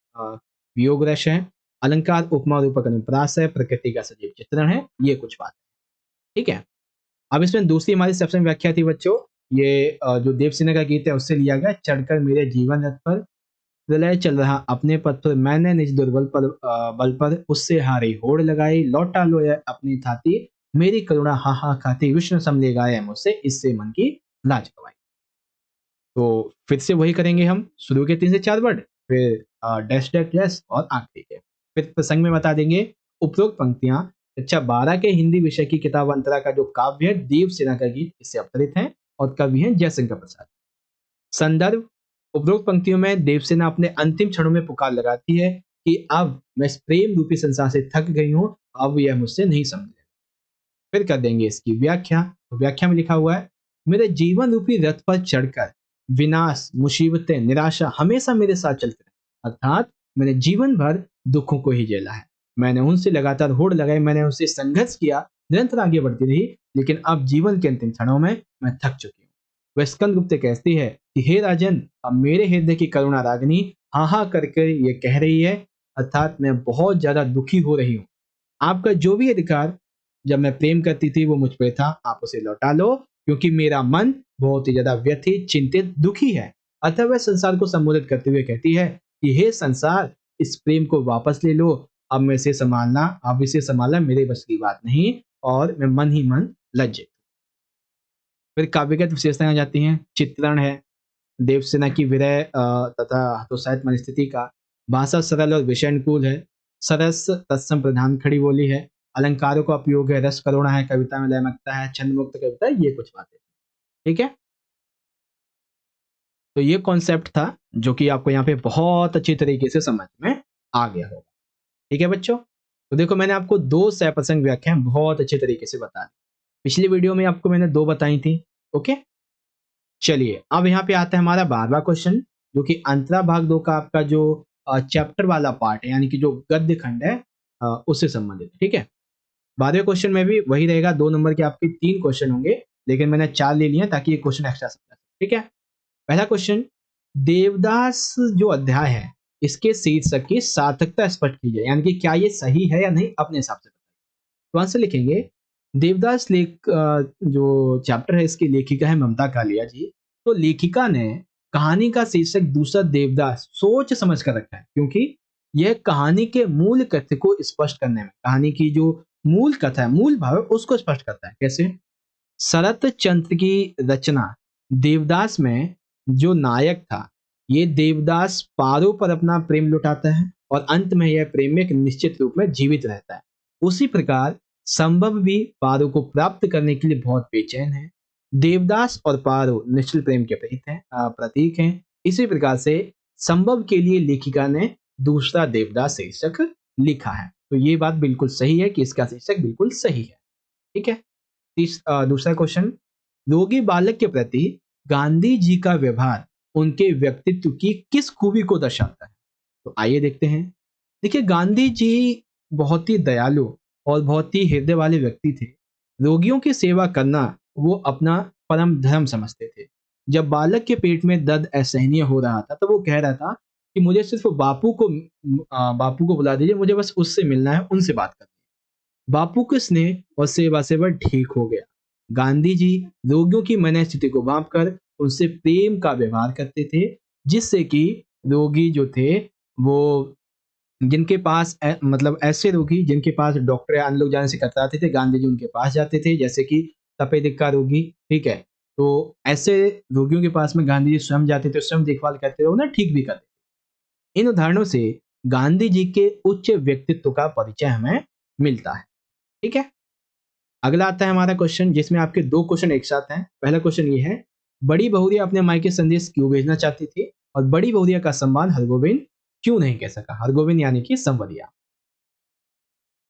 वियोग रस है, अलंकार उपमा रूपक अनुप्रास है, प्रकृति का सजीव चित्रण है। ये कुछ बात है। ठीक है, अब इसमें दूसरी हमारी सबसे व्याख्या थी बच्चों, ये जो देवसेना का गीत है उससे लिया गया। चढ़कर मेरे जीवन रथ पर प्रलय चल रहा अपने पथ पर, मैंने निज दुर्बल पर बल पर उससे हारी होड़ लगाई, लौटा लो अपनी थाती मेरी करुणा हा हा खाती, विष्णु सम ले गाए मुझसे इससे मन की लाज गवाई। तो फिर से वही करेंगे हम, शुरू के 3 से 4 वर्ड, फिर डैश डैश डैश और आखिरी के। फिर प्रसंग में बता देंगे उपरोक्त पंक्तियां कक्षा 12 के हिंदी विषय की किताब अंतरा का जो काव्य है देवसेना का गीत इससे अवतरित है और कवि हैं जयशंकर प्रसाद। संदर्भ, उपरोक्त पंक्तियों में देवसेना अपने अंतिम क्षणों में पुकार लगाती है कि अब मैं इस प्रेम रूपी संसार से थक गई हूं, अब यह मुझसे नहीं समझेगा। फिर कर देंगे इसकी व्याख्या। तो व्याख्या में लिखा हुआ है, मेरे जीवन रूपी रथ पर चढ़कर विनाश, मुसीबतें, निराशा हमेशा मेरे साथ चलते रहे, अर्थात मैंने जीवन भर दुखों को ही झेला है, मैंने उनसे लगातार होड़ लगाई, मैंने उनसे संघर्ष किया, निरंतर आगे बढ़ती रही, लेकिन अब जीवन के अंतिम क्षणों में मैं थक चुकी हूँ। वह स्कंदगुप्त कहती है कि हे राजन, अब मेरे हृदय की करुणा रागिनी हाँ हाँ करके ये कह रही है, अर्थात मैं बहुत ज्यादा दुखी हो रही हूँ। आपका जो भी अधिकार जब मैं प्रेम करती थी वो मुझ पे था, आप उसे लौटा लो, क्योंकि मेरा मन बहुत ही ज्यादा व्यथित, चिंतित, दुखी है। अतः वह संसार को संबोधित करते हुए कहती है कि हे संसार, इस प्रेम को वापस ले लो। अब इसे संभालना मेरे बस की बात नहीं, और मैं मन ही मन लज्जित। फिर काव्यगत विशेषताएं आ जाती हैं। चित्रण है देवसेना की विरह तथा हतोत्साहित मनस्थिति का। भाषा सरल और विषय अनुकूल है। सरस तत्सम प्रधान खड़ी बोली है। अलंकारों का उपयोग है। रस करुणा है। कविता में लयमकता है। छंद मुक्त कविता है। ये कुछ बातें, ठीक है। तो ये कॉन्सेप्ट था जो कि आपको यहाँ पे बहुत अच्छी तरीके से समझ में आ गया होगा। ठीक है बच्चों, तो देखो मैंने आपको दो सह व्याख्याएं बहुत अच्छे तरीके से बता दी। पिछली वीडियो में आपको मैंने दो बताई थी। ओके, चलिए अब यहाँ पे आता है हमारा 12वां क्वेश्चन, जो कि अंतरा भाग 2 का आपका जो चैप्टर वाला पार्ट है, यानी कि जो गद्य खंड है उससे संबंधित, ठीक है। 12वें क्वेश्चन में भी वही रहेगा, 2 नंबर के आपके 3 क्वेश्चन होंगे, लेकिन मैंने 4 ले लिए ताकि ये क्वेश्चन एक्स्ट्रा समझा सके, ठीक है। पहला क्वेश्चन, देवदास जो अध्याय है इसके शीर्षक की सार्थकता स्पष्ट कीजिए, यानी कि क्या ये सही है या नहीं, अपने हिसाब से। तो आंसर लिखेंगे, देवदास जो चैप्टर है इसकी लेखिका है ममता कालिया जी। तो लेखिका ने कहानी का शीर्षक दूसरा देवदास सोच समझ कर रखा है, क्योंकि यह कहानी के मूल कथ्य को स्पष्ट करने में, कहानी की जो मूल कथा है, मूल भाव है, उसको स्पष्ट करता है। कैसे? शरत चंद्र की रचना देवदास में जो नायक था, ये देवदास पारो पर अपना प्रेम लुटाता है और अंत में यह प्रेम एक निश्चित रूप में जीवित रहता है। उसी प्रकार संभव भी पारो को प्राप्त करने के लिए बहुत बेचैन है। देवदास और पारो निश्चल प्रेम के प्रतीक हैं। इसी प्रकार से संभव के लिए लेखिका ने दूसरा देवदास शीर्षक लिखा है। तो ये बात बिल्कुल सही है कि इसका शीर्षक बिल्कुल सही है, ठीक है। दूसरा क्वेश्चन, रोगी बालक के प्रति गांधी जी का व्यवहार उनके व्यक्तित्व की किस खूबी को दर्शाता है? तो आइए देखते हैं। देखिए, गांधी जी बहुत ही दयालु और बहुत ही हृदय वाले व्यक्ति थे। रोगियों की सेवा करना वो अपना परम धर्म समझते थे। जब बालक के पेट में दर्द असहनीय हो रहा था तो वो कह रहा था कि मुझे सिर्फ बापू को बुला दीजिए, मुझे बस उससे मिलना है, उनसे बात करनी है। बापू के स्नेह और सेवा से वह ठीक हो गया। गांधी जी रोगियों की मनःस्थिति को भांपकर उनसे प्रेम का व्यवहार करते थे, जिससे कि रोगी जो थे वो जिनके पास मतलब ऐसे रोगी जिनके पास डॉक्टर या अन्य लोग जाने से कतराते थे, गांधी जी उनके पास जाते थे, जैसे कि तपेदिक का रोगी, ठीक है। तो ऐसे रोगियों के पास में गांधी जी स्वयं जाते थे, स्वयं देखभाल करते थे, उन्हें ठीक भी करते थे। इन उदाहरणों से गांधी जी के उच्च व्यक्तित्व का परिचय हमें मिलता है, ठीक है। अगला आता है हमारा क्वेश्चन, जिसमें आपके दो क्वेश्चन एक साथ हैं। पहला क्वेश्चन ये है, बड़ी बहुरिया अपने मायके संदेश क्यों भेजना चाहती थी, और बड़ी बहुरिया का सम्मान हरगोविंद क्यों नहीं कह सका? हरगोविंद यानी कि संवरिया।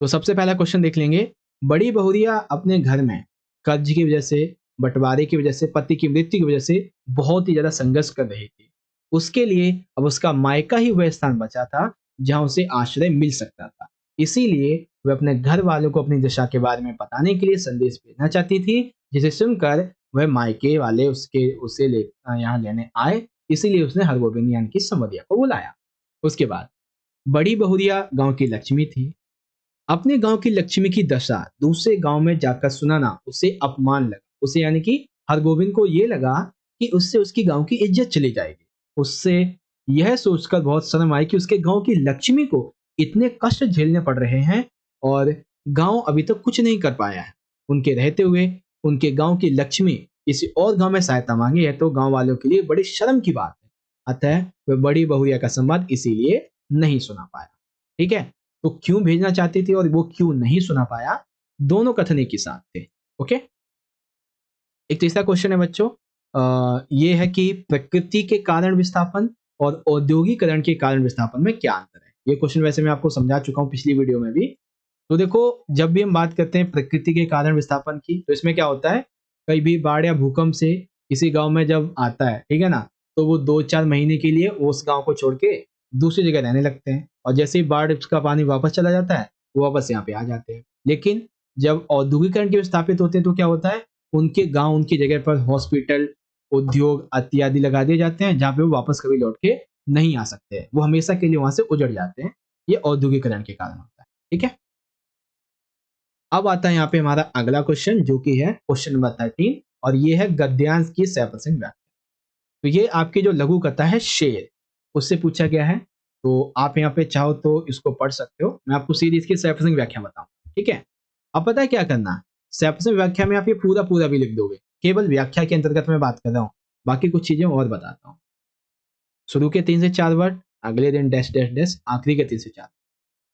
तो सबसे पहला क्वेश्चन देख लेंगे। बड़ी बहुरिया अपने घर में कर्ज की वजह से, बंटवारे की वजह से, पति की मृत्यु की वजह से बहुत ही ज्यादा संघर्ष कर रही थी। उसके लिए अब उसका मायका ही वह स्थान बचा था जहां उसे आश्रय मिल सकता था। इसीलिए वह अपने घर वालों को अपनी दशा के बारे में बताने के लिए संदेश भेजना चाहती थी, जिसे सुनकर वह मायके वाले उसे यहाँ लेने आए। इसीलिए उसने हरगोविंद यानी कि संवरिया को बुलाया। उसके बाद बड़ी बहुरिया गांव की लक्ष्मी थी। अपने गांव की लक्ष्मी की दशा दूसरे गांव में जाकर सुनाना उसे अपमान लगा। उसे यानी कि हरगोविंद को ये लगा कि उससे उसकी गांव की इज्जत चली जाएगी। उससे यह सोचकर बहुत शर्म आई कि उसके गांव की लक्ष्मी को इतने कष्ट झेलने पड़ रहे हैं और गांव अभी तक कुछ नहीं कर पाया है। उनके रहते हुए उनके गांव की लक्ष्मी किसी और गांव में सहायता मांगी है तो गांव वालों के लिए बड़ी शर्म की बात है। अतः वह बड़ी बहुरिया का संवाद इसीलिए नहीं सुना पाया, ठीक है। तो क्यों भेजना चाहती थी और वो क्यों नहीं सुना पाया, दोनों कथन एक ही साथ थे। ओके, एक तीसरा क्वेश्चन है बच्चों, ये है कि प्रकृति के कारण विस्थापन और औद्योगिकरण के कारण विस्थापन में क्या अंतर है। ये क्वेश्चन वैसे मैं आपको समझा चुका हूँ पिछली वीडियो में भी। तो देखो, जब भी हम बात करते हैं प्रकृति के कारण विस्थापन की, तो इसमें क्या होता है, कहीं भी बाढ़ या भूकंप से किसी गांव में जब आता है, ठीक है ना, तो वो 2-4 महीने के लिए उस गांव को छोड़ के दूसरी जगह रहने लगते हैं, और जैसे ही बाढ़ का पानी वापस चला जाता है वो वापस यहाँ पे आ जाते हैं। लेकिन जब औद्योगिकरण के स्थापित होते हैं तो क्या होता है, उनके गांव उनकी जगह पर हॉस्पिटल, उद्योग इत्यादि लगा दिए जाते हैं जहां पे वो वापस कभी लौट के नहीं आ सकते, वो हमेशा के लिए वहां से उजड़ जाते हैं। ये औद्योगिकरण के कारण होता है। ठीक है, अब आता है यहाँ पे हमारा अगला क्वेश्चन जो कि है क्वेश्चन नंबर 13 और ये है गद्यांश की सैप्रसिंग व्याख्या। तो ये आपकी जो लघु कथा है शेर, उससे पूछा गया है। तो आप यहाँ पे चाहो तो इसको पढ़ सकते हो, मैं आपको सीरीज की सैप्रसिंग व्याख्या बताऊंगा। ठीक है, अब पता है क्या करना है, सैप्रसिंग व्याख्या में आप ये पूरा पूरा भी लिख दोगे, केवल व्याख्या के अंतर्गत मैं बात कर रहा हूँ, बाकी कुछ चीजें और बताता हूँ। शुरू के 3 से 4 वर्ड, अगले दिन डैश डैश डैश, आखिरी के 3 से 4।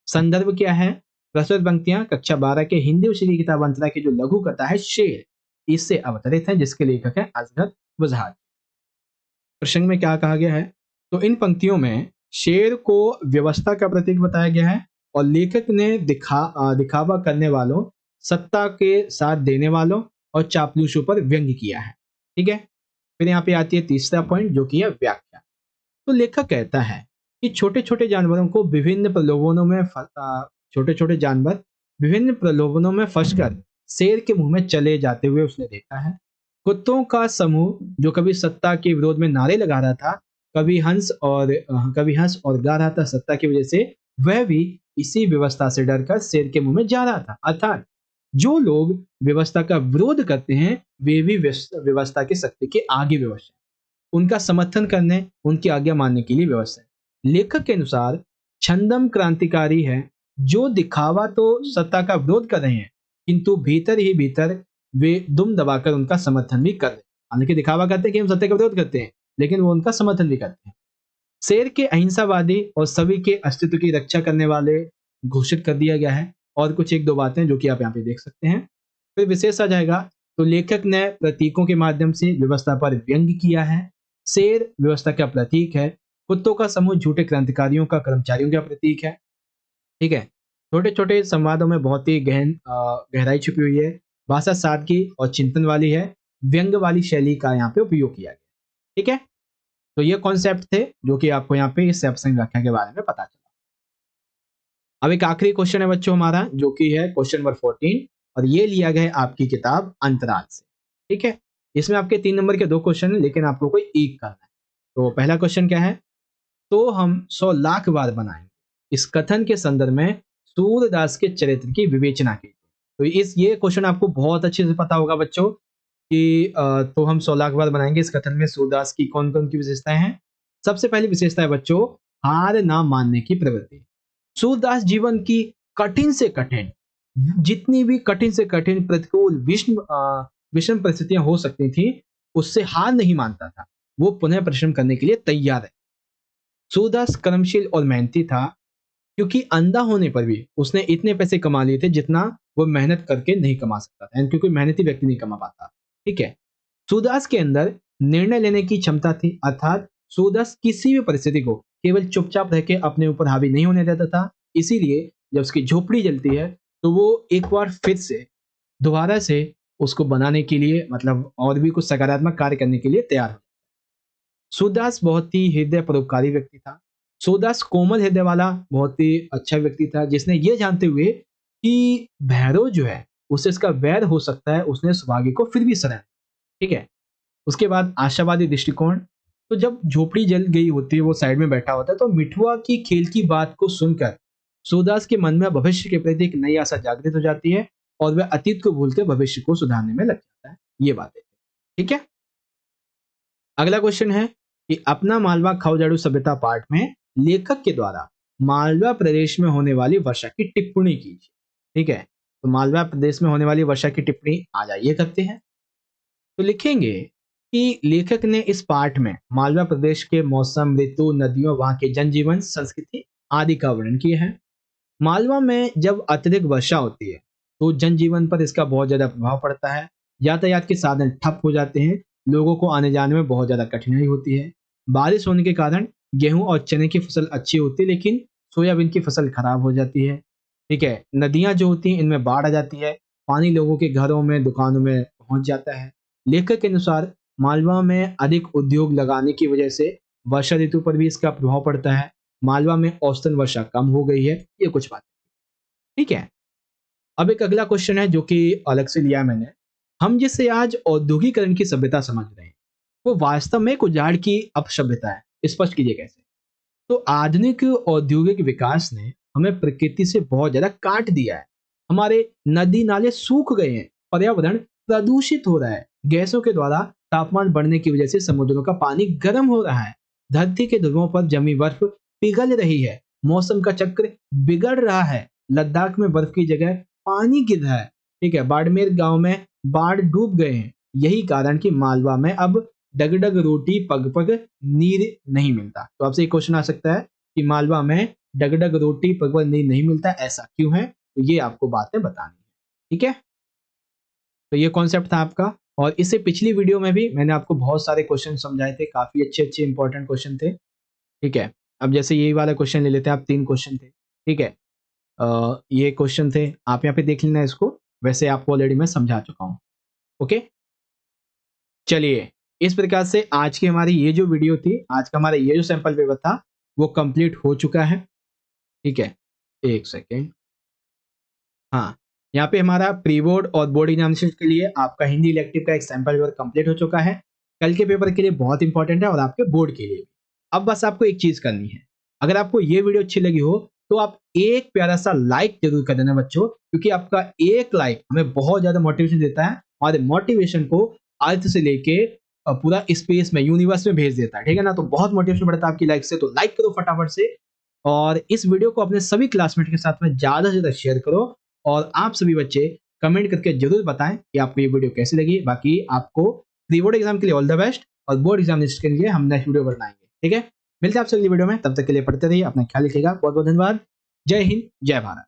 संदर्भ क्या है, प्रस्तुत पंक्तियां कक्षा 12 के हिंदी विषय की किताब अंतरा की जो लघु कथा है शेर, इससे अवतरित है, जिसके लेखक है असगर वजहार। प्रसंग में क्या कहा गया है, तो इन पंक्तियों में शेर को व्यवस्था का प्रतीक बताया गया है और लेखक ने दिखावा करने वालों, सत्ता के साथ देने वालों और चापलूसों पर व्यंग्य किया है। ठीक है, फिर यहाँ पे आती है तीसरा पॉइंट जो कि है व्याख्या। तो लेखक कहता है कि छोटे छोटे जानवरों को विभिन्न प्रलोभनों में छोटे छोटे जानवर विभिन्न प्रलोभनों में फंसकर शेर के मुंह में चले जाते हुए उसने देखा है। कुत्तों का समूह जो कभी सत्ता के विरोध में नारे लगा रहा था, कभी हंस और गा रहा था सत्ता की वजह से, वह भी इसी व्यवस्था से डरकर शेर के मुंह में जा रहा था। अर्थात जो लोग व्यवस्था का विरोध करते हैं वे भी व्यवस्था की शक्ति के आगे व्यवस्था, उनका समर्थन करने, उनकी आज्ञा मानने के लिए व्यवस्था है। लेखक के अनुसार छंदम क्रांतिकारी है जो दिखावा तो सत्ता का विरोध कर रहे हैं किंतु भीतर ही भीतर वे दुम दबाकर उनका समर्थन भी कर रहे हैं। हालांकि दिखावा करते हैं कि हम सत्य का विरोध करते हैं, लेकिन वो उनका समर्थन भी करते हैं। शेर के अहिंसावादी और सभी के अस्तित्व की रक्षा करने वाले घोषित कर दिया गया है। और कुछ एक दो बातें जो कि आप यहाँ पे देख सकते हैं। फिर विशेष आ जाएगा, तो लेखक ने प्रतीकों के माध्यम से व्यवस्था पर व्यंग्य किया है। शेर व्यवस्था का प्रतीक है, कुत्तों का समूह झूठे क्रांतिकारियों का कर्मचारियों का प्रतीक है। ठीक है, छोटे छोटे संवादों में बहुत ही गहराई छुपी हुई है, भाषा सादगी और चिंतन वाली है, व्यंग्य वाली शैली का यहाँ पे उपयोग किया गया। ठीक है, तो ये कॉन्सेप्ट थे जो कि आपको यहाँ पे इस सैप्रसिंग व्याख्या के बारे में पता चला। अब एक आखिरी क्वेश्चन है बच्चों हमारा जो कि है क्वेश्चन नंबर 14 और ये लिया गया है आपकी किताब अंतराल से। ठीक है, इसमें आपके 3 नंबर के 2 क्वेश्चन है लेकिन आपको कोई एक करना है। तो पहला क्वेश्चन क्या है, तो हम 100 लाख बार बनाएंगे, इस कथन के संदर्भ में सूरदास के चरित्र की विवेचना कीजिए। तो ये क्वेश्चन आपको बहुत अच्छे से पता होगा बच्चों कि तो हम 100 लाख बार बनाएंगे इस कथन में सूरदास की कौन कौन की विशेषताएं हैं। सबसे पहली विशेषता है बच्चों, हार ना मानने की प्रवृत्ति। सूरदास जीवन की कठिन से कठिन, जितनी भी कठिन से कठिन प्रतिकूल विषम परिस्थितियां हो सकती थी, उससे हार नहीं मानता था, वो पुनः परिश्रम करने के लिए तैयार है। सूरदास कर्मशील और मेहनती था, क्योंकि अंधा होने पर भी उसने इतने पैसे कमा लिए थे जितना वो मेहनत करके नहीं कमा सकता था, यानी क्योंकि मेहनती व्यक्ति नहीं कमा पाता। ठीक है, सूरदास के अंदर निर्णय लेने की क्षमता थी, अर्थात सूरदास किसी भी परिस्थिति को केवल चुपचाप रह के अपने ऊपर हावी नहीं होने देता था। इसीलिए जब उसकी झोपड़ी जलती है तो वो एक बार फिर से दोबारा से उसको बनाने के लिए, मतलब और भी कुछ सकारात्मक कार्य करने के लिए तैयार हो। सूरदास बहुत ही हृदय परोपकारी व्यक्ति था। सूरदास कोमल हृदय वाला बहुत ही अच्छा व्यक्ति था, जिसने ये जानते हुए कि भैरव जो है उससे इसका वैर हो सकता है, उसने सौभाग्य को फिर भी शरण। ठीक है, उसके बाद आशावादी दृष्टिकोण। तो जब झोपड़ी जल गई होती है, वो साइड में बैठा होता है, तो मिठुआ की खेल की बात को सुनकर सूरदास के मन में भविष्य के प्रति एक नई आशा जागृत हो जाती है और वह अतीत को भूलकर भविष्य को सुधारने में लग जाता है। ये बात है। ठीक है, अगला क्वेश्चन है कि अपना मालवा खाऊजाड़ू सभ्यता पाठ में लेखक के द्वारा मालवा प्रदेश में होने वाली वर्षा की टिप्पणी कीजिए। ठीक है, तो मालवा प्रदेश में होने वाली वर्षा की टिप्पणी आ जाइए करते हैं। तो लिखेंगे कि लेखक ने इस पाठ में मालवा प्रदेश के मौसम, ऋतु, नदियों, वहां के जनजीवन, संस्कृति आदि का वर्णन किया है। मालवा में जब अत्यधिक वर्षा होती है तो जनजीवन पर इसका बहुत ज्यादा प्रभाव पड़ता है। यातायात के साधन ठप हो जाते हैं, लोगों को आने जाने में बहुत ज्यादा कठिनाई होती है। बारिश होने के कारण गेहूं और चने की फसल अच्छी होती है, लेकिन सोयाबीन की फसल खराब हो जाती है। ठीक है, नदियां जो होती हैं इनमें बाढ़ आ जाती है, पानी लोगों के घरों में, दुकानों में पहुंच जाता है। लेखक के अनुसार मालवा में अधिक उद्योग लगाने की वजह से वर्षा ऋतु पर भी इसका प्रभाव पड़ता है। मालवा में औसतन वर्षा कम हो गई है। ये कुछ बात। ठीक है, अब एक अगला क्वेश्चन है जो कि अलग से लिया है मैंने। हम जिससे आज औद्योगिकरण की सभ्यता समझ रहे हैं, वो वास्तव में एक उजाड़ की अपसभ्यता है। स्पष्ट कीजिए कैसे? तो आधुनिक औद्योगिक विकास ने हमें प्रकृति से बहुत ज्यादा काट दिया है। हमारे नदी नाले सूख गए हैं, पर्यावरण प्रदूषित हो रहा है, गैसों के द्वारा तापमान बढ़ने की वजह से समुद्रों का पानी गर्म हो रहा है, धरती के ध्रुवों पर जमी बर्फ पिघल रही है, मौसम का चक्र बिगड़ रहा है, लद्दाख में बर्फ की जगह पानी गिर रहा है, ठीक है, बाड़मेर गांव में बाढ़ डूब गए हैं। यही कारण कि मालवा में अब डगडग रोटी पग पग नीर नहीं मिलता। तो आपसे एक क्वेश्चन आ सकता है कि मालवा में डगडग रोटी पग पग नीर नहीं मिलता, ऐसा क्यों है? तो ये आपको बातें बतानी है, ठीक है। तो ये कॉन्सेप्ट था आपका। और इससे पिछली वीडियो में भी मैंने आपको बहुत सारे क्वेश्चन समझाए थे, काफी अच्छे अच्छे इंपॉर्टेंट क्वेश्चन थे, ठीक है। अब जैसे यही वाला क्वेश्चन ले लेते हैं, आप 3 क्वेश्चन थे, ठीक है। ये क्वेश्चन थे, आप यहाँ पे देख लेना इसको, वैसे आपको ऑलरेडी मैं समझा चुका हूँ, ओके। चलिए, इस प्रकार से आज की हमारी ये जो वीडियो थी, आज का हमारा ये जो सैंपल पेपर था, वो कंप्लीट हो चुका है, ठीक है। एक सेकेंड, हाँ, यहाँ पे हमारा प्री बोर्ड और बोर्ड एग्जामिनेशन के लिए आपका हिंदी इलेक्टिव का एक सैंपल पेपर कंप्लीट हो चुका है। कल के पेपर के लिए बहुत इंपॉर्टेंट है और आपके बोर्ड के लिए भी। अब बस आपको एक चीज करनी है, अगर आपको ये वीडियो अच्छी लगी हो तो आप एक प्यारा सा लाइक जरूर कर देना बच्चों, क्योंकि आपका एक लाइक हमें बहुत ज्यादा मोटिवेशन देता है और मोटिवेशन को अर्थ से लेके पूरा स्पेस में, यूनिवर्स में भेज देता है, ठीक है ना। तो बहुत मोटिवेशन बढ़ता है आपकी लाइक से, तो लाइक करो फटाफट से और इस वीडियो को अपने सभी क्लासमेट के साथ में ज्यादा से ज्यादा शेयर करो। और आप सभी बच्चे कमेंट करके जरूर बताएं कि आपको ये वीडियो कैसी लगी। बाकी आपको प्री बोर्ड एग्जाम के लिए ऑल द बेस्ट और बोर्ड एग्जामिनेशन के लिए हम नेक्स्ट वीडियो बनाएंगे, ठीक है। मिलते हैं आपसे अगली वीडियो में, तब तक के लिए पढ़ते रहिए, अपना ख्याल रखिएगा। बहुत बहुत धन्यवाद। जय हिंद, जय भारत।